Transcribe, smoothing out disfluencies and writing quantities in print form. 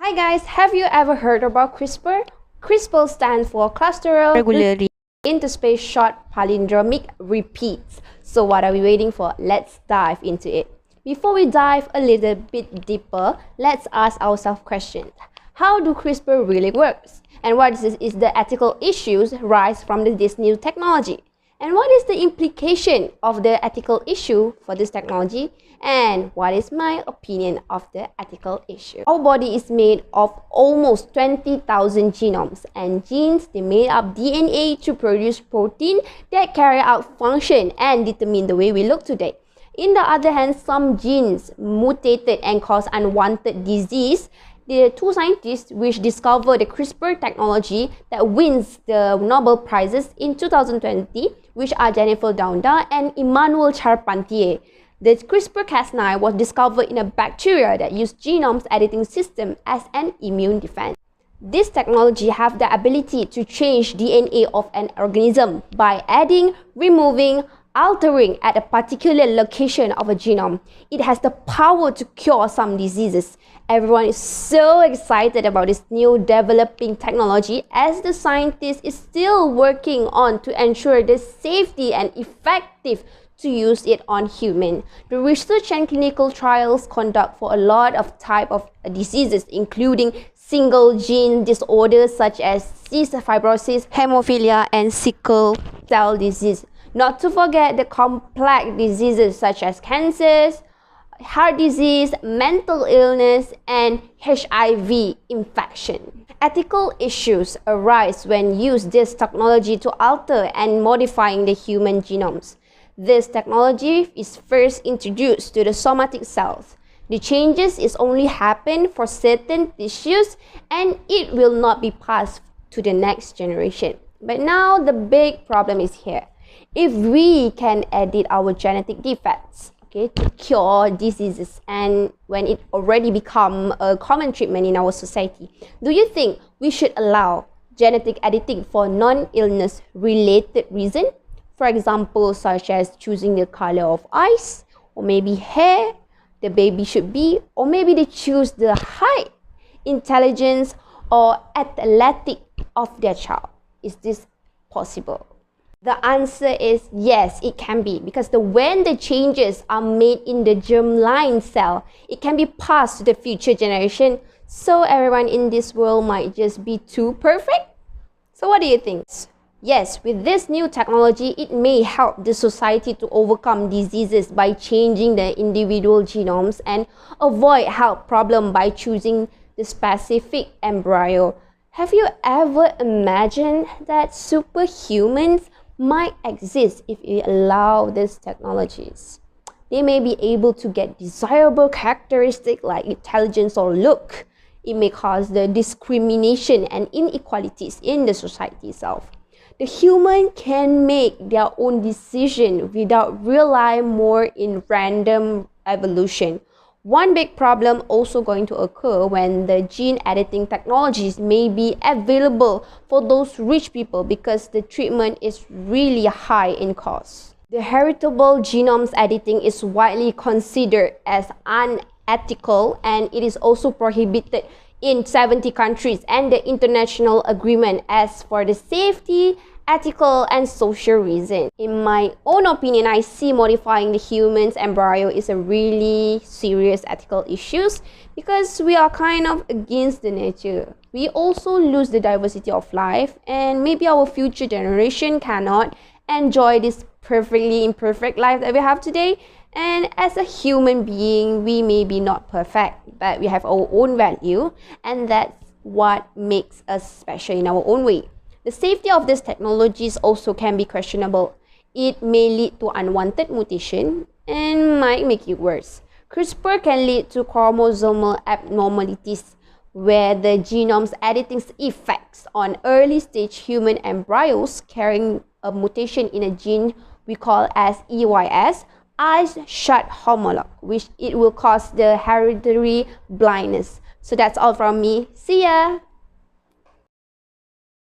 Hi guys, have you ever heard about CRISPR? CRISPR stands for Clusteral Regularly Interspace Short Palindromic Repeats. So what are we waiting for? Let's dive into it. Before we dive a little bit deeper, let's ask ourselves questions. How do CRISPR really works? And what is the ethical issues rise from this new technology? And what is the implication of the ethical issue for this technology? And what is my opinion of the ethical issue? Our body is made of almost 20,000 genomes, and genes, they made up DNA to produce protein that carry out function and determine the way we look today. In the other hand, some genes mutated and cause unwanted disease. The two scientists which discovered the CRISPR technology that wins the Nobel Prizes in 2020, which are Jennifer Doudna and Emmanuel Charpentier. The CRISPR-Cas9 was discovered in a bacteria that used genomes editing system as an immune defense. This technology have the ability to change DNA of an organism by adding, removing, altering at a particular location of a genome. It has the power to cure some diseases. Everyone is so excited about this new developing technology as the scientist is still working on to ensure the safety and effective to use it on human. The research and clinical trials conduct for a lot of type of diseases, including single gene disorders such as cystic fibrosis, hemophilia, and sickle cell disease. Not to forget the complex diseases such as cancers, heart disease, mental illness, and HIV infection. Ethical issues arise when use this technology to alter and modifying the human genomes. This technology is first introduced to the somatic cells. The changes is only happen for certain tissues and it will not be passed to the next generation. But now the big problem is here. If we can edit our genetic defects, to cure diseases, and when it already become a common treatment in our society, do you think we should allow genetic editing for non-illness related reason? For example, such as choosing the color of eyes, or maybe hair the baby should be, or maybe they choose the height, intelligence, or athletic of their child. Is this possible? The answer is yes, it can be, because when the changes are made in the germline cell, it can be passed to the future generation. So everyone in this world might just be too perfect. So what do you think? Yes, with this new technology, it may help the society to overcome diseases by changing the individual genomes and avoid health problems by choosing the specific embryo. Have you ever imagined that superhumans might exist if we allow these technologies? They may be able to get desirable characteristics like intelligence or look. It may cause the discrimination and inequalities in the society itself. The human can make their own decision without relying more in random evolution. One big problem also going to occur when the gene editing technologies may be available for those rich people because the treatment is really high in cost. The heritable genomes editing is widely considered as unethical, and it is also prohibited in 70 countries and the international agreement as for the safety, ethical, and social reason. In my own opinion, I see modifying the human's embryo is a really serious ethical issues because we are kind of against the nature. We also lose the diversity of life, and maybe our future generation cannot enjoy this perfectly imperfect life that we have today. And as a human being, we may be not perfect, but we have our own value, and that's what makes us special in our own way. The safety of these technologies also can be questionable. It may lead to unwanted mutation and might make it worse. CRISPR can lead to chromosomal abnormalities where the genome's editing effects on early-stage human embryos carrying a mutation in a gene we call as EYS, eyes shut homolog, which it will cause the hereditary blindness. So that's all from me. See ya!